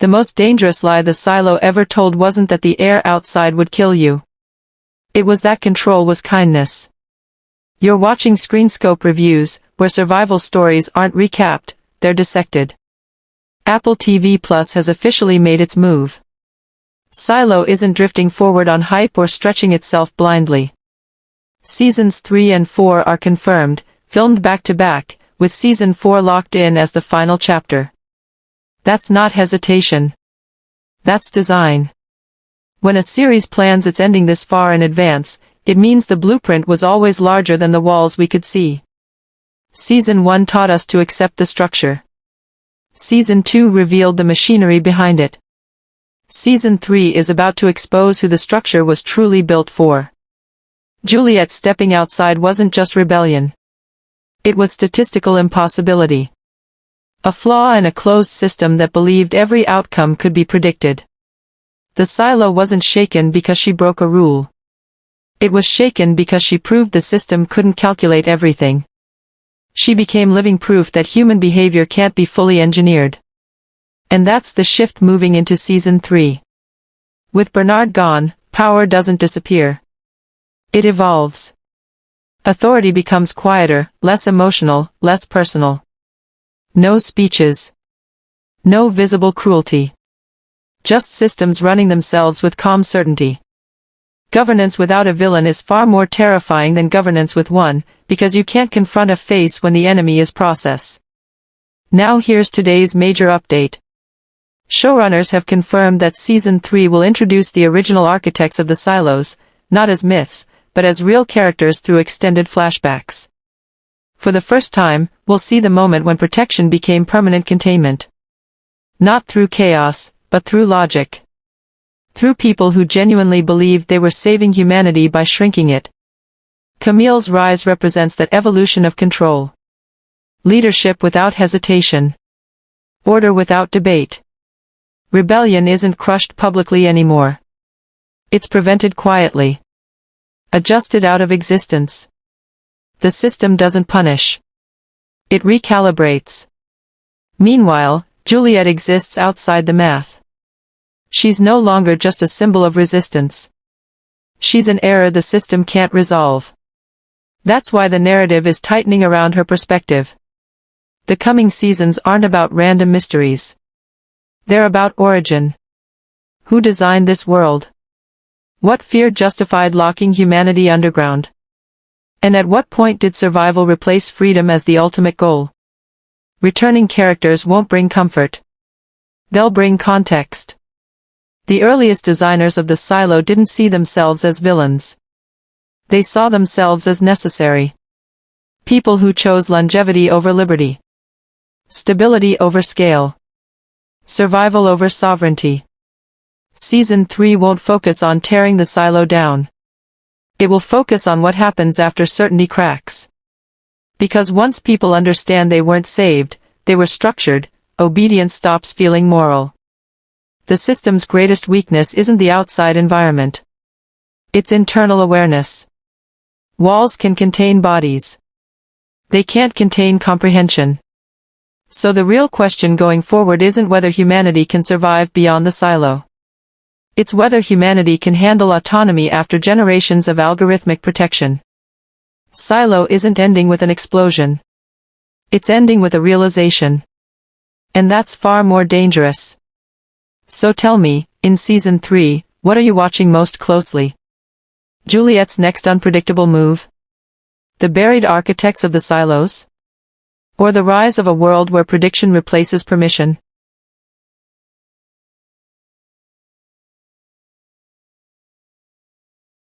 The most dangerous lie the silo ever told wasn't that the air outside would kill you. It was that control was kindness. You're watching Screenscope reviews, where survival stories aren't recapped, they're dissected. Apple TV Plus has officially made its move. Silo isn't drifting forward on hype or stretching itself blindly. Seasons 3 and 4 are confirmed, filmed back-to-back, with Season 4 locked in as the final chapter. That's not hesitation. That's design. When a series plans its ending this far in advance, it means the blueprint was always larger than the walls we could see. Season 1 taught us to accept the structure. Season 2 revealed the machinery behind it. Season 3 is about to expose who the structure was truly built for. Juliet stepping outside wasn't just rebellion. It was statistical impossibility. A flaw in a closed system that believed every outcome could be predicted. The silo wasn't shaken because she broke a rule. It was shaken because she proved the system couldn't calculate everything. She became living proof that human behavior can't be fully engineered. And that's the shift moving into Season 3. With Bernard gone, power doesn't disappear. It evolves. Authority becomes quieter, less emotional, less personal. No speeches. No visible cruelty. Just systems running themselves with calm certainty. Governance without a villain is far more terrifying than governance with one, because you can't confront a face when the enemy is process. Now here's today's major update. Showrunners have confirmed that Season 3 will introduce the original architects of the silos, not as myths, but as real characters through extended flashbacks. For the first time, we'll see the moment when protection became permanent containment. Not through chaos, but through logic. Through people who genuinely believed they were saving humanity by shrinking it. Camille's rise represents that evolution of control. Leadership without hesitation. Order without debate. Rebellion isn't crushed publicly anymore. It's prevented quietly. Adjusted out of existence. The system doesn't punish. It recalibrates. Meanwhile, Juliet exists outside the math. She's no longer just a symbol of resistance. She's an error the system can't resolve. That's why the narrative is tightening around her perspective. The coming seasons aren't about random mysteries. They're about origin. Who designed this world? What fear justified locking humanity underground? And at what point did survival replace freedom as the ultimate goal? Returning characters won't bring comfort. They'll bring context. The earliest designers of the silo didn't see themselves as villains. They saw themselves as necessary. People who chose longevity over liberty. Stability over scale. Survival over sovereignty. Season 3 won't focus on tearing the silo down. It will focus on what happens after certainty cracks. Because once people understand they weren't saved, they were structured, obedience stops feeling moral. The system's greatest weakness isn't the outside environment. It's internal awareness. Walls can contain bodies. They can't contain comprehension. So the real question going forward isn't whether humanity can survive beyond the silo. It's whether humanity can handle autonomy after generations of algorithmic protection. Silo isn't ending with an explosion. It's ending with a realization. And that's far more dangerous. So tell me, in Season 3, what are you watching most closely? Juliet's next unpredictable move? The buried architects of the silos? Or the rise of a world where prediction replaces permission?